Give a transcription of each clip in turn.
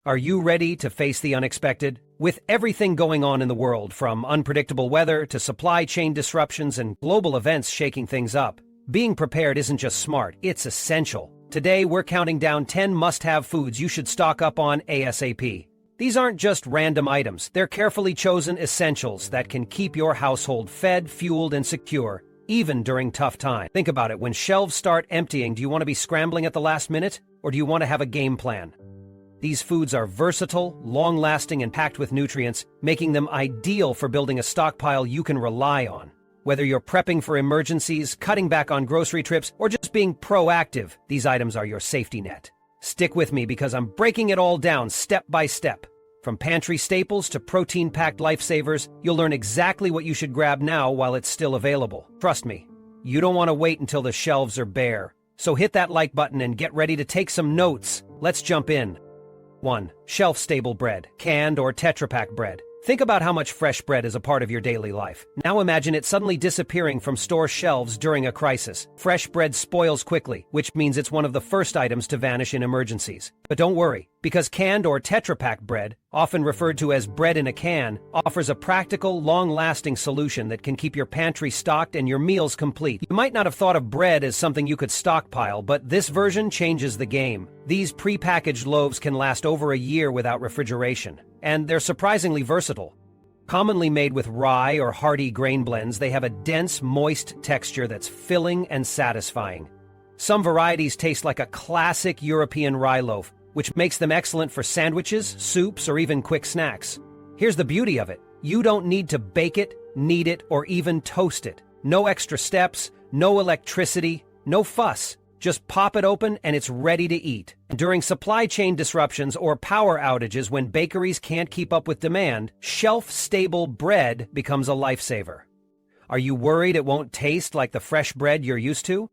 Are you ready to face the unexpected? With everything going on in the world, from unpredictable weather to supply chain disruptions and global events shaking things up, being prepared isn't just smart, it's essential. Today, we're counting down 10 must-have foods you should stock up on ASAP. These aren't just random items, they're carefully chosen essentials that can keep your household fed, fueled, and secure, even during tough times. Think about it, when shelves start emptying, do you want to be scrambling at the last minute, or do you want to have a game plan? These foods are versatile, long-lasting, and packed with nutrients, making them ideal for building a stockpile you can rely on. Whether you're prepping for emergencies, cutting back on grocery trips, or just being proactive, these items are your safety net. Stick with me because I'm breaking it all down step by step. From pantry staples to protein-packed lifesavers, you'll learn exactly what you should grab now while it's still available. Trust me, you don't want to wait until the shelves are bare. So hit that like button and get ready to take some notes. Let's jump in. 1. Shelf-stable bread, canned or Tetra Pak bread. Think about how much fresh bread is a part of your daily life. Now imagine it suddenly disappearing from store shelves during a crisis. Fresh bread spoils quickly, which means it's one of the first items to vanish in emergencies. But don't worry, because canned or Tetra Pak bread, often referred to as bread in a can, offers a practical, long-lasting solution that can keep your pantry stocked and your meals complete. You might not have thought of bread as something you could stockpile, but this version changes the game. These pre-packaged loaves can last over a year without refrigeration, and they're surprisingly versatile. Commonly made with rye or hearty grain blends, they have a dense, moist texture that's filling and satisfying. Some varieties taste like a classic European rye loaf, which makes them excellent for sandwiches, soups, or even quick snacks. Here's the beauty of it. You don't need to bake it, knead it, or even toast it. No extra steps, no electricity, no fuss. Just pop it open and it's ready to eat. During supply chain disruptions or power outages when bakeries can't keep up with demand, shelf-stable bread becomes a lifesaver. Are you worried it won't taste like the fresh bread you're used to?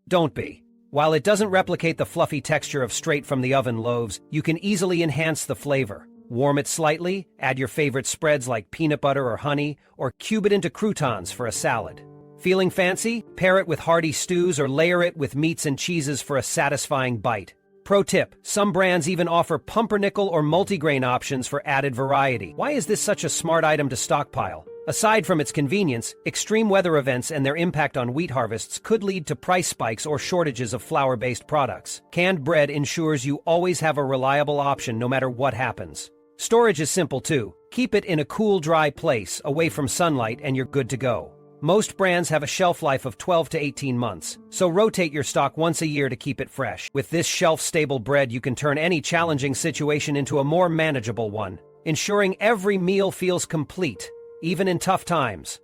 Don't be. While it doesn't replicate the fluffy texture of straight-from-the-oven loaves, you can easily enhance the flavor. Warm it slightly, add your favorite spreads like peanut butter or honey, or cube it into croutons for a salad. Feeling fancy? Pair it with hearty stews or layer it with meats and cheeses for a satisfying bite. Pro tip, some brands even offer pumpernickel or multigrain options for added variety. Why is this such a smart item to stockpile? Aside from its convenience, extreme weather events and their impact on wheat harvests could lead to price spikes or shortages of flour-based products. Canned bread ensures you always have a reliable option no matter what happens. Storage is simple too. Keep it in a cool, dry place, away from sunlight, and you're good to go. Most brands have a shelf life of 12 to 18 months, so rotate your stock once a year to keep it fresh. With this shelf-stable bread, you can turn any challenging situation into a more manageable one, ensuring every meal feels complete, even in tough times.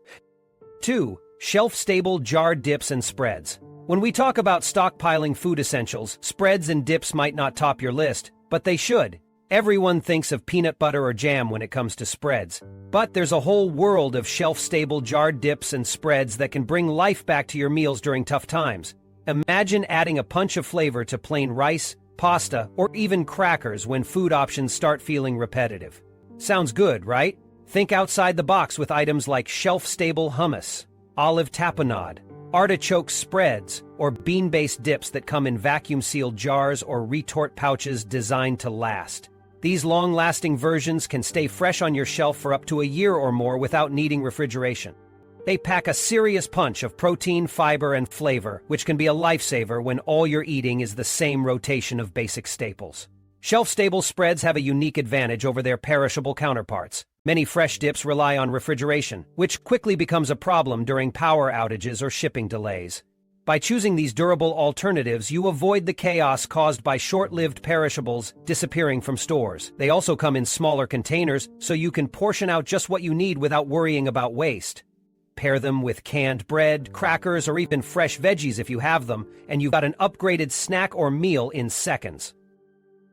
2. Shelf-stable jarred dips and spreads. When we talk about stockpiling food essentials, spreads and dips might not top your list, but they should. Everyone thinks of peanut butter or jam when it comes to spreads. But there's a whole world of shelf-stable jarred dips and spreads that can bring life back to your meals during tough times. Imagine adding a punch of flavor to plain rice, pasta, or even crackers when food options start feeling repetitive. Sounds good, right? Think outside the box with items like shelf-stable hummus, olive tapenade, artichoke spreads, or bean-based dips that come in vacuum-sealed jars or retort pouches designed to last. These long-lasting versions can stay fresh on your shelf for up to a year or more without needing refrigeration. They pack a serious punch of protein, fiber, and flavor, which can be a lifesaver when all you're eating is the same rotation of basic staples. Shelf-stable spreads have a unique advantage over their perishable counterparts. Many fresh dips rely on refrigeration, which quickly becomes a problem during power outages or shipping delays. By choosing these durable alternatives, you avoid the chaos caused by short-lived perishables disappearing from stores. They also come in smaller containers, so you can portion out just what you need without worrying about waste. Pair them with canned bread, crackers, or even fresh veggies if you have them, and you've got an upgraded snack or meal in seconds.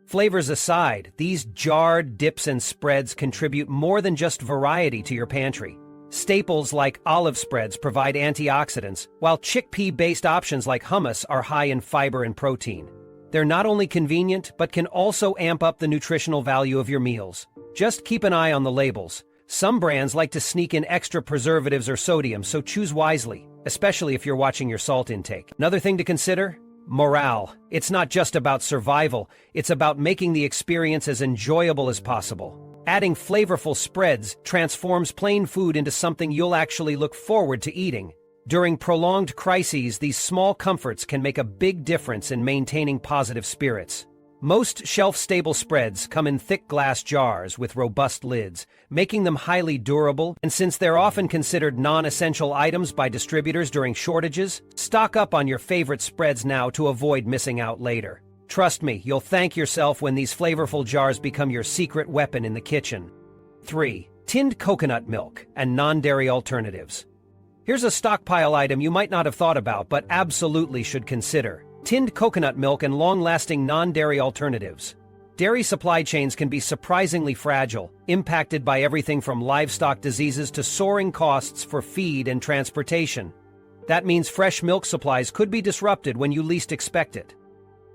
Flavors aside, these jarred dips and spreads contribute more than just variety to your pantry. Staples like olive spreads provide antioxidants, while chickpea-based options like hummus are high in fiber and protein. They're not only convenient, but can also amp up the nutritional value of your meals. Just keep an eye on the labels. Some brands like to sneak in extra preservatives or sodium, so choose wisely, especially if you're watching your salt intake. Another thing to consider? Morale. It's not just about survival, it's about making the experience as enjoyable as possible. Adding flavorful spreads transforms plain food into something you'll actually look forward to eating. During prolonged crises, these small comforts can make a big difference in maintaining positive spirits. Most shelf-stable spreads come in thick glass jars with robust lids, making them highly durable, and since they're often considered non-essential items by distributors during shortages, stock up on your favorite spreads now to avoid missing out later. Trust me, you'll thank yourself when these flavorful jars become your secret weapon in the kitchen. 3. Tinned coconut milk and non-dairy alternatives. Here's a stockpile item you might not have thought about but absolutely should consider. Tinned coconut milk and long-lasting non-dairy alternatives. Dairy supply chains can be surprisingly fragile, impacted by everything from livestock diseases to soaring costs for feed and transportation. That means fresh milk supplies could be disrupted when you least expect it.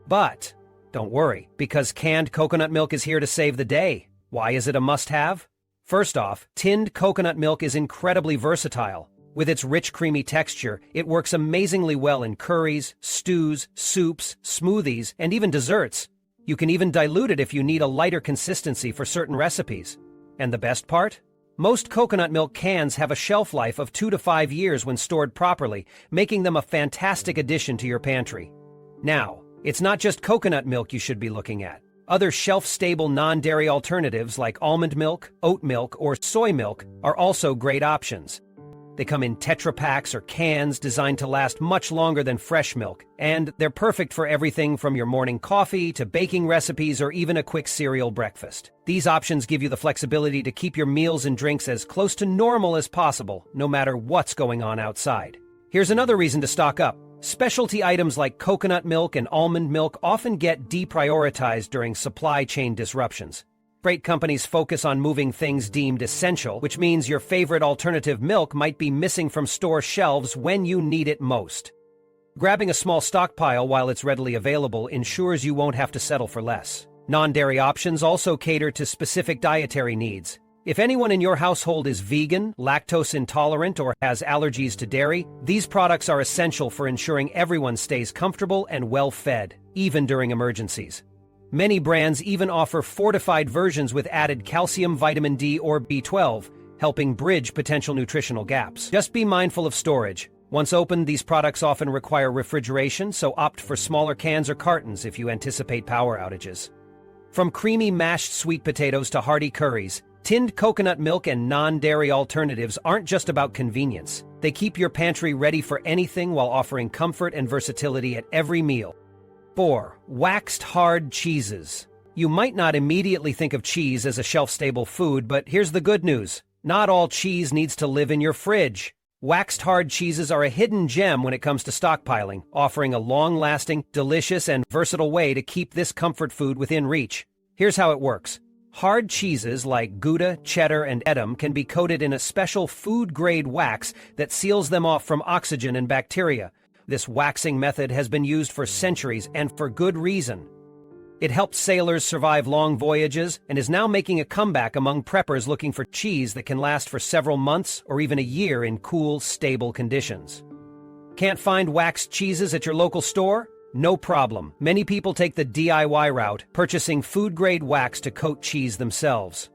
But don't worry, because canned coconut milk is here to save the day. Why is it a must-have? First off, tinned coconut milk is incredibly versatile. With its rich, creamy texture, it works amazingly well in curries, stews, soups, smoothies, and even desserts. You can even dilute it if you need a lighter consistency for certain recipes. And the best part? Most coconut milk cans have a shelf life of 2 to 5 years when stored properly, making them a fantastic addition to your pantry. Now, it's not just coconut milk you should be looking at. Other shelf-stable non-dairy alternatives like almond milk, oat milk, or soy milk are also great options. They come in Tetra Paks or cans designed to last much longer than fresh milk, and they're perfect for everything from your morning coffee to baking recipes or even a quick cereal breakfast. These options give you the flexibility to keep your meals and drinks as close to normal as possible, no matter what's going on outside. Here's another reason to stock up. Specialty items like coconut milk and almond milk often get deprioritized during supply chain disruptions. Freight companies focus on moving things deemed essential, which means your favorite alternative milk might be missing from store shelves when you need it most. Grabbing a small stockpile while it's readily available ensures you won't have to settle for less. Non-dairy options also cater to specific dietary needs. If anyone in your household is vegan, lactose intolerant, or has allergies to dairy, these products are essential for ensuring everyone stays comfortable and well-fed, even during emergencies. Many brands even offer fortified versions with added calcium, vitamin D, or B12, helping bridge potential nutritional gaps. Just be mindful of storage. Once opened, these products often require refrigeration, so opt for smaller cans or cartons if you anticipate power outages. From creamy mashed sweet potatoes to hearty curries, tinned coconut milk and non-dairy alternatives aren't just about convenience. They keep your pantry ready for anything while offering comfort and versatility at every meal. 4. Waxed hard cheeses. You might not immediately think of cheese as a shelf-stable food, but here's the good news. Not all cheese needs to live in your fridge. Waxed hard cheeses are a hidden gem when it comes to stockpiling, offering a long-lasting, delicious, and versatile way to keep this comfort food within reach. Here's how it works. Hard cheeses like Gouda, cheddar, and Edam can be coated in a special food-grade wax that seals them off from oxygen and bacteria. This waxing method has been used for centuries and for good reason. It helped sailors survive long voyages and is now making a comeback among preppers looking for cheese that can last for several months or even a year in cool, stable conditions. Can't find waxed cheeses at your local store? No problem. Many people take the DIY route, purchasing food-grade wax to coat cheese themselves.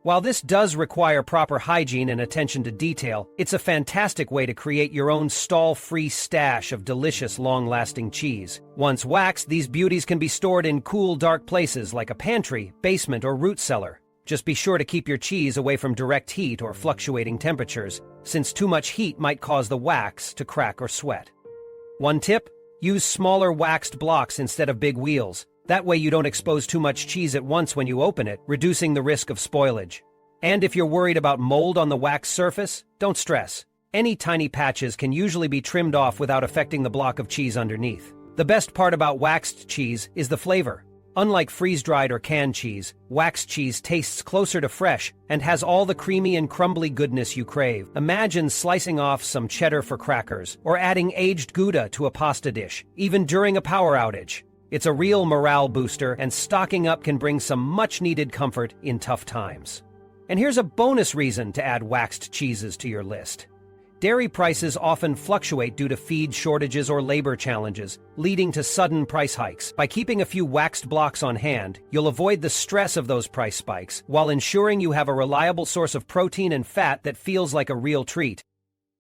While this does require proper hygiene and attention to detail, it's a fantastic way to create your own stall-free stash of delicious, long-lasting cheese. Once waxed, these beauties can be stored in cool, dark places like a pantry, basement, or root cellar. Just be sure to keep your cheese away from direct heat or fluctuating temperatures, since too much heat might cause the wax to crack or sweat. One tip: use smaller waxed blocks instead of big wheels. That way you don't expose too much cheese at once when you open it, reducing the risk of spoilage. And if you're worried about mold on the wax surface, don't stress. Any tiny patches can usually be trimmed off without affecting the block of cheese underneath. The best part about waxed cheese is the flavor. Unlike freeze-dried or canned cheese, waxed cheese tastes closer to fresh and has all the creamy and crumbly goodness you crave. Imagine slicing off some cheddar for crackers or adding aged Gouda to a pasta dish, even during a power outage. It's a real morale booster, and stocking up can bring some much-needed comfort in tough times. And here's a bonus reason to add waxed cheeses to your list. dairy prices often fluctuate due to feed shortages or labor challenges, leading to sudden price hikes. By keeping a few waxed blocks on hand, you'll avoid the stress of those price spikes, while ensuring you have a reliable source of protein and fat that feels like a real treat.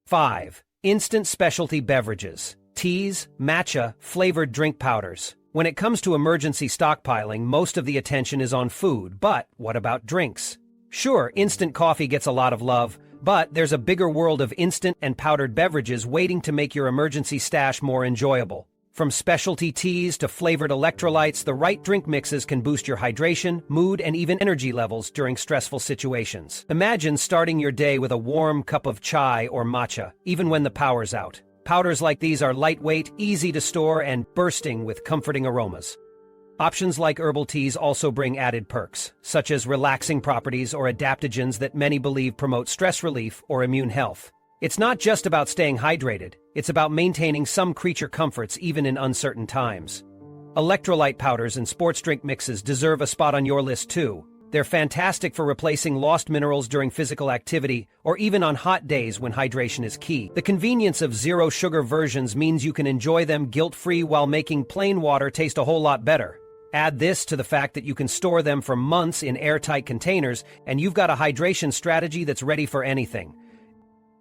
5. Instant specialty beverages. Teas, matcha, flavored drink powders. When it comes to emergency stockpiling, most of the attention is on food, but what about drinks? Sure, instant coffee gets a lot of love, but there's a bigger world of instant and powdered beverages waiting to make your emergency stash more enjoyable. From specialty teas to flavored electrolytes, the right drink mixes can boost your hydration, mood, and even energy levels during stressful situations. Imagine starting your day with a warm cup of chai or matcha, even when the power's out. Powders like these are lightweight, easy to store, and bursting with comforting aromas. Options like herbal teas also bring added perks, such as relaxing properties or adaptogens that many believe promote stress relief or immune health. It's not just about staying hydrated, it's about maintaining some creature comforts even in uncertain times. Electrolyte powders and sports drink mixes deserve a spot on your list too. They're fantastic for replacing lost minerals during physical activity or even on hot days when hydration is key. The convenience of zero-sugar versions means you can enjoy them guilt-free while making plain water taste a whole lot better. Add this to the fact that you can store them for months in airtight containers, and you've got a hydration strategy that's ready for anything.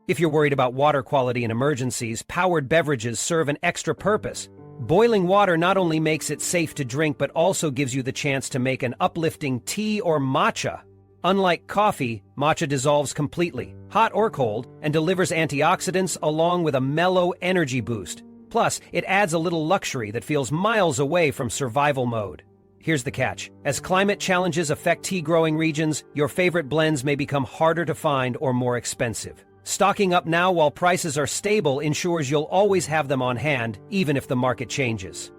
If you're worried about water quality in emergencies, powered beverages serve an extra purpose. Boiling water not only makes it safe to drink but also gives you the chance to make an uplifting tea or matcha. Unlike coffee, matcha dissolves completely, hot or cold, and delivers antioxidants along with a mellow energy boost. Plus, it adds a little luxury that feels miles away from survival mode. Here's the catch. As climate challenges affect tea-growing regions, your favorite blends may become harder to find or more expensive. Stocking up now while prices are stable ensures you'll always have them on hand, even if the market changes.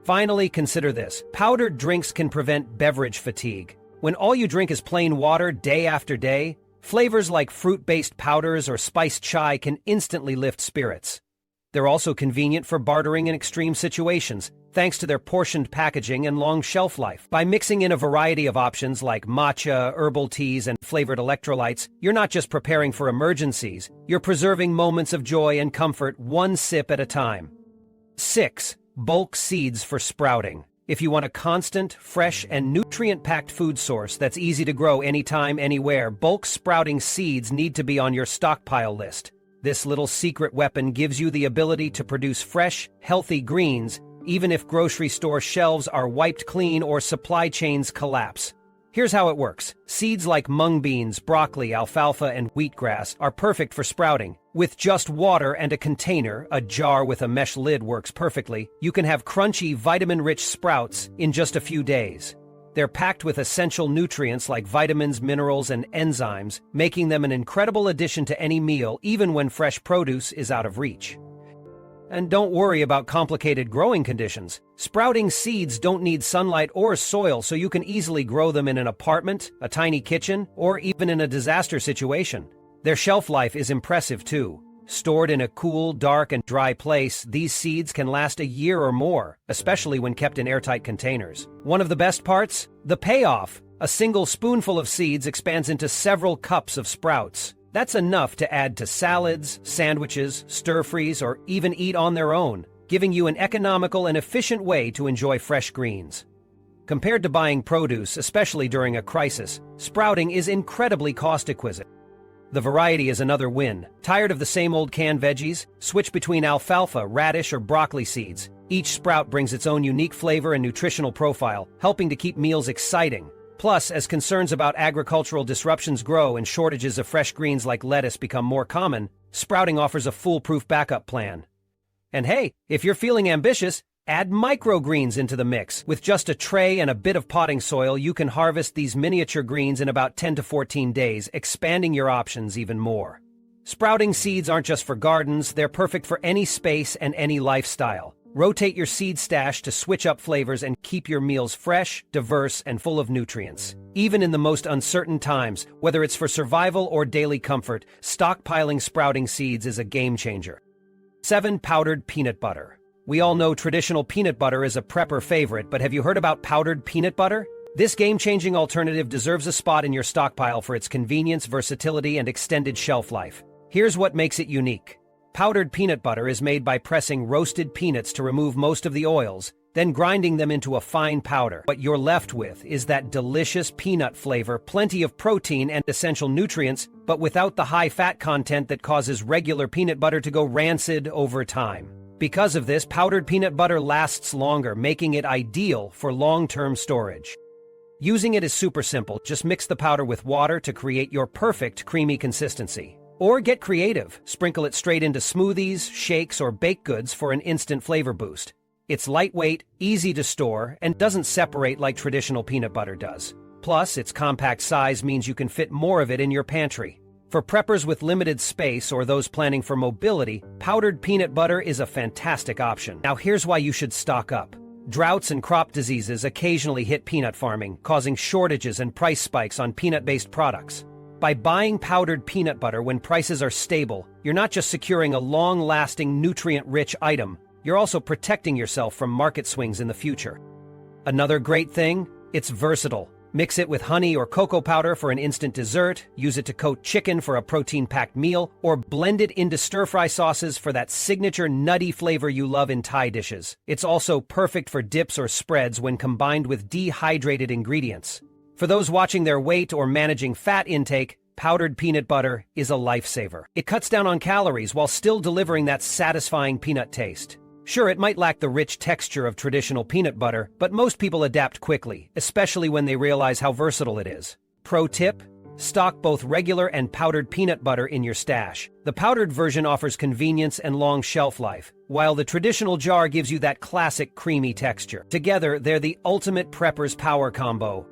Finally, consider this. Powdered drinks can prevent beverage fatigue. When all you drink is plain water day after day, flavors like fruit-based powders or spiced chai can instantly lift spirits. They're also convenient for bartering in extreme situations, thanks to their portioned packaging and long shelf life. By mixing in a variety of options like matcha, herbal teas, and flavored electrolytes, you're not just preparing for emergencies, you're preserving moments of joy and comfort one sip at a time. 6. Bulk seeds for sprouting. If you want a constant, fresh, and nutrient-packed food source that's easy to grow anytime, anywhere, bulk sprouting seeds need to be on your stockpile list. This little secret weapon gives you the ability to produce fresh, healthy greens, even if grocery store shelves are wiped clean or supply chains collapse. Here's how it works. Seeds like mung beans, broccoli, alfalfa, and wheatgrass are perfect for sprouting. With just water and a container, a jar with a mesh lid works perfectly, you can have crunchy, vitamin-rich sprouts in just a few days. They're packed with essential nutrients like vitamins, minerals, and enzymes, making them an incredible addition to any meal, even when fresh produce is out of reach. And don't worry about complicated growing conditions. Sprouting seeds don't need sunlight or soil, so you can easily grow them in an apartment, a tiny kitchen, or even in a disaster situation. Their shelf life is impressive too. Stored in a cool, dark, and dry place, these seeds can last a year or more, especially when kept in airtight containers. One of the best parts? The payoff. A single spoonful of seeds expands into several cups of sprouts. That's enough to add to salads, sandwiches, stir-fries, or even eat on their own, giving you an economical and efficient way to enjoy fresh greens. Compared to buying produce, especially during a crisis, sprouting is incredibly cost-efficient. The variety is another win. Tired of the same old canned veggies? Switch between alfalfa, radish, or broccoli seeds. Each sprout brings its own unique flavor and nutritional profile, helping to keep meals exciting. Plus, as concerns about agricultural disruptions grow and shortages of fresh greens like lettuce become more common, sprouting offers a foolproof backup plan. And hey, if you're feeling ambitious, add microgreens into the mix. With just a tray and a bit of potting soil, you can harvest these miniature greens in about 10 to 14 days, expanding your options even more. Sprouting seeds aren't just for gardens, they're perfect for any space and any lifestyle. Rotate your seed stash to switch up flavors and keep your meals fresh, diverse, and full of nutrients. Even in the most uncertain times, whether it's for survival or daily comfort, stockpiling sprouting seeds is a game changer. 7. Powdered peanut butter. We all know traditional peanut butter is a prepper favorite, but have you heard about powdered peanut butter? This game-changing alternative deserves a spot in your stockpile for its convenience, versatility, and extended shelf life. Here's what makes it unique. Powdered peanut butter is made by pressing roasted peanuts to remove most of the oils, then grinding them into a fine powder. What you're left with is that delicious peanut flavor, plenty of protein and essential nutrients, but without the high fat content that causes regular peanut butter to go rancid over time. Because of this, powdered peanut butter lasts longer, making it ideal for long-term storage. Using it is super simple. Just mix the powder with water to create your perfect creamy consistency. Or get creative, sprinkle it straight into smoothies, shakes, or baked goods for an instant flavor boost. It's lightweight, easy to store, and doesn't separate like traditional peanut butter does. Plus, its compact size means you can fit more of it in your pantry. For preppers with limited space or those planning for mobility, powdered peanut butter is a fantastic option. Now here's why you should stock up. Droughts and crop diseases occasionally hit peanut farming, causing shortages and price spikes on peanut-based products. By buying powdered peanut butter when prices are stable, you're not just securing a long-lasting, nutrient-rich item, you're also protecting yourself from market swings in the future. Another great thing, it's versatile. Mix it with honey or cocoa powder for an instant dessert, use it to coat chicken for a protein-packed meal, or blend it into stir-fry sauces for that signature nutty flavor you love in Thai dishes. It's also perfect for dips or spreads when combined with dehydrated ingredients. For those watching their weight or managing fat intake, powdered peanut butter is a lifesaver. It cuts down on calories while still delivering that satisfying peanut taste. Sure, it might lack the rich texture of traditional peanut butter, but most people adapt quickly, especially when they realize how versatile it is. Pro tip: stock both regular and powdered peanut butter in your stash. The powdered version offers convenience and long shelf life, while the traditional jar gives you that classic creamy texture. Together, they're the ultimate prepper's power combo.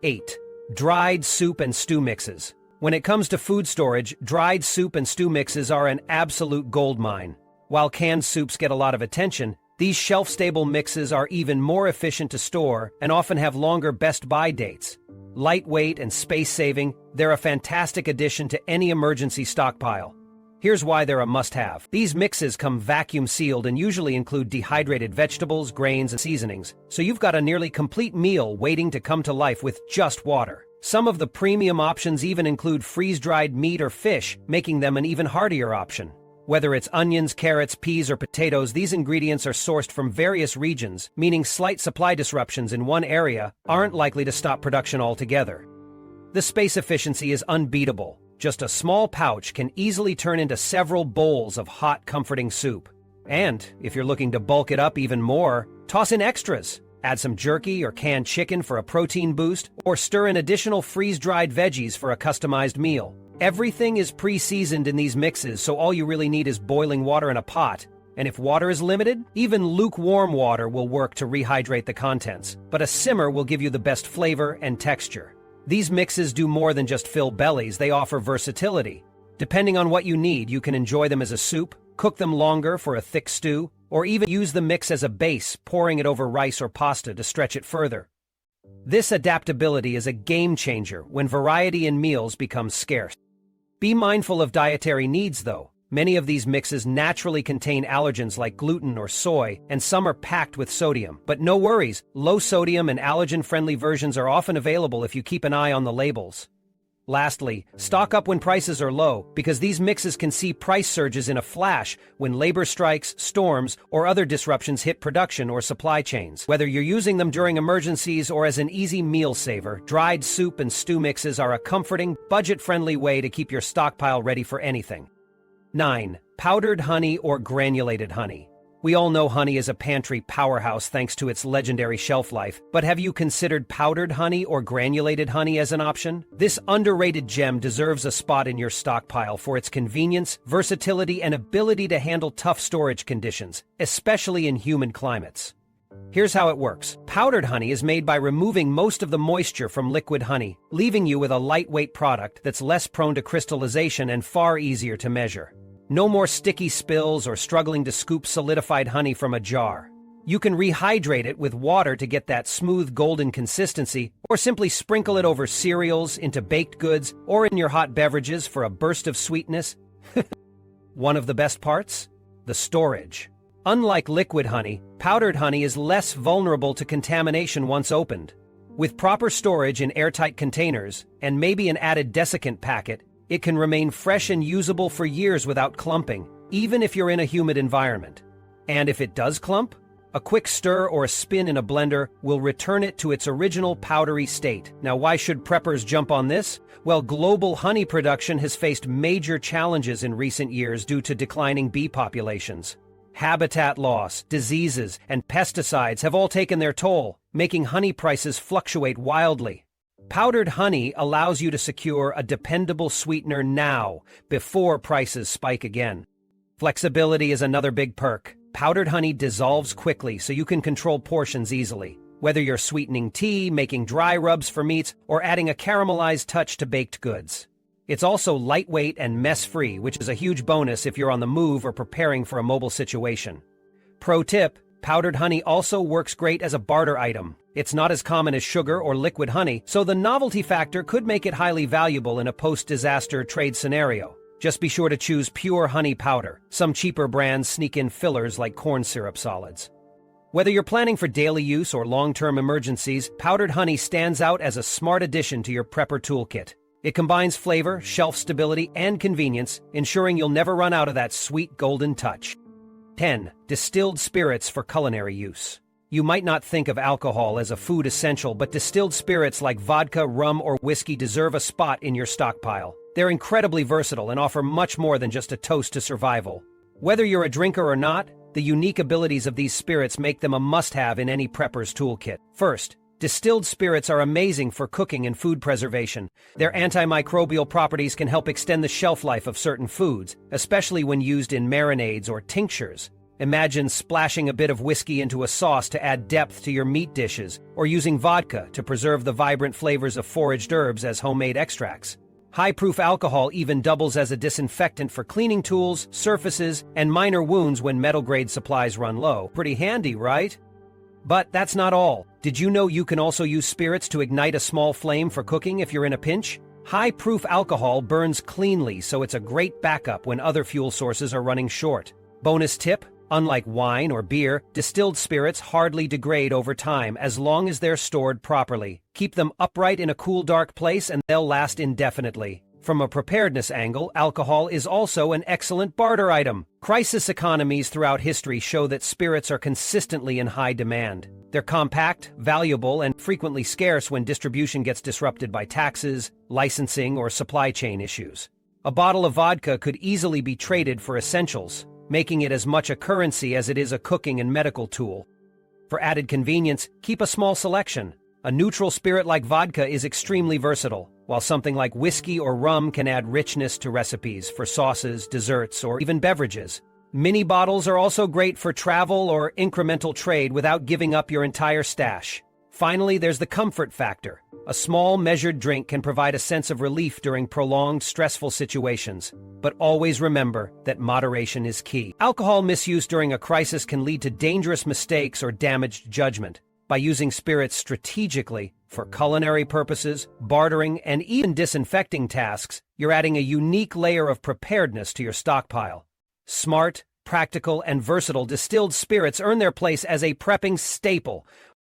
8. Dried soup and stew mixes. When it comes to food storage, dried soup and stew mixes are an absolute goldmine. While canned soups get a lot of attention, these shelf-stable mixes are even more efficient to store and often have longer best-by dates. Lightweight and space-saving, they're a fantastic addition to any emergency stockpile. Here's why they're a must-have. These mixes come vacuum-sealed and usually include dehydrated vegetables, grains, and seasonings, so you've got a nearly complete meal waiting to come to life with just water. Some of the premium options even include freeze-dried meat or fish, making them an even heartier option. Whether it's onions, carrots, peas, or potatoes, these ingredients are sourced from various regions, meaning slight supply disruptions in one area aren't likely to stop production altogether. The space efficiency is unbeatable. Just a small pouch can easily turn into several bowls of hot, comforting soup. And if you're looking to bulk it up even more, toss in extras. Add some jerky or canned chicken for a protein boost, or stir in additional freeze-dried veggies for a customized meal. Everything is pre-seasoned in these mixes, so all you really need is boiling water in a pot. And if water is limited, even lukewarm water will work to rehydrate the contents. But a simmer will give you the best flavor and texture. These mixes do more than just fill bellies, they offer versatility. Depending on what you need, you can enjoy them as a soup, cook them longer for a thick stew, or even use the mix as a base, pouring it over rice or pasta to stretch it further. This adaptability is a game changer when variety in meals becomes scarce. Be mindful of dietary needs, though. Many of these mixes naturally contain allergens like gluten or soy, and some are packed with sodium. But no worries, low-sodium and allergen-friendly versions are often available if you keep an eye on the labels. Lastly, stock up when prices are low, because these mixes can see price surges in a flash when labor strikes, storms, or other disruptions hit production or supply chains. Whether you're using them during emergencies or as an easy meal saver, dried soup and stew mixes are a comforting, budget-friendly way to keep your stockpile ready for anything. 9. Powdered honey or granulated honey. We all know honey is a pantry powerhouse thanks to its legendary shelf life, but have you considered powdered honey or granulated honey as an option? This underrated gem deserves a spot in your stockpile for its convenience, versatility, and ability to handle tough storage conditions, especially in humid climates. Here's how it works. Powdered honey is made by removing most of the moisture from liquid honey, leaving you with a lightweight product that's less prone to crystallization and far easier to measure. No more sticky spills or struggling to scoop solidified honey from a jar. You can rehydrate it with water to get that smooth golden consistency, or simply sprinkle it over cereals, into baked goods, or in your hot beverages for a burst of sweetness. One of the best parts? The storage. Unlike liquid honey, powdered honey is less vulnerable to contamination once opened. With proper storage in airtight containers, and maybe an added desiccant packet, It can remain fresh and usable for years without clumping, even if you're in a humid environment. And if it does clump, a quick stir or a spin in a blender will return it to its original powdery state. Now, why should preppers jump on this? Well, global honey production has faced major challenges in recent years due to declining bee populations. Habitat loss, diseases, and pesticides have all taken their toll, making honey prices fluctuate wildly. Powdered honey allows you to secure a dependable sweetener now, before prices spike again. Flexibility is another big perk. Powdered honey dissolves quickly so you can control portions easily. Whether you're sweetening tea, making dry rubs for meats, or adding a caramelized touch to baked goods. It's also lightweight and mess-free, which is a huge bonus if you're on the move or preparing for a mobile situation. Pro tip, powdered honey also works great as a barter item. It's not as common as sugar or liquid honey, so the novelty factor could make it highly valuable in a post-disaster trade scenario. Just be sure to choose pure honey powder. Some cheaper brands sneak in fillers like corn syrup solids. Whether you're planning for daily use or long-term emergencies, powdered honey stands out as a smart addition to your prepper toolkit. It combines flavor, shelf stability, and convenience, ensuring you'll never run out of that sweet golden touch. 10. Distilled spirits for culinary use. You might not think of alcohol as a food essential, but distilled spirits like vodka, rum, or whiskey deserve a spot in your stockpile. They're incredibly versatile and offer much more than just a toast to survival. Whether you're a drinker or not, the unique abilities of these spirits make them a must-have in any prepper's toolkit. First, distilled spirits are amazing for cooking and food preservation. Their antimicrobial properties can help extend the shelf life of certain foods, especially when used in marinades or tinctures. Imagine splashing a bit of whiskey into a sauce to add depth to your meat dishes, or using vodka to preserve the vibrant flavors of foraged herbs as homemade extracts. High-proof alcohol even doubles as a disinfectant for cleaning tools, surfaces, and minor wounds when metal-grade supplies run low. Pretty handy, right? But that's not all. Did you know you can also use spirits to ignite a small flame for cooking if you're in a pinch? High-proof alcohol burns cleanly, so it's a great backup when other fuel sources are running short. Bonus tip: unlike wine or beer, distilled spirits hardly degrade over time as long as they're stored properly. Keep them upright in a cool, dark place and they'll last indefinitely. From a preparedness angle, alcohol is also an excellent barter item. Crisis economies throughout history show that spirits are consistently in high demand. They're compact, valuable, and frequently scarce when distribution gets disrupted by taxes, licensing, or supply chain issues. A bottle of vodka could easily be traded for essentials, making it as much a currency as it is a cooking and medical tool. For added convenience, keep a small selection. A neutral spirit like vodka is extremely versatile, while something like whiskey or rum can add richness to recipes for sauces, desserts, or even beverages. Mini bottles are also great for travel or incremental trade without giving up your entire stash. Finally, there's the comfort factor. A small, measured drink can provide a sense of relief during prolonged, stressful situations. But always remember that moderation is key. Alcohol misuse during a crisis can lead to dangerous mistakes or damaged judgment. By using spirits strategically for culinary purposes, bartering, and even disinfecting tasks, you're adding a unique layer of preparedness to your stockpile. Smart, practical, and versatile distilled spirits earn their place as a prepping staple,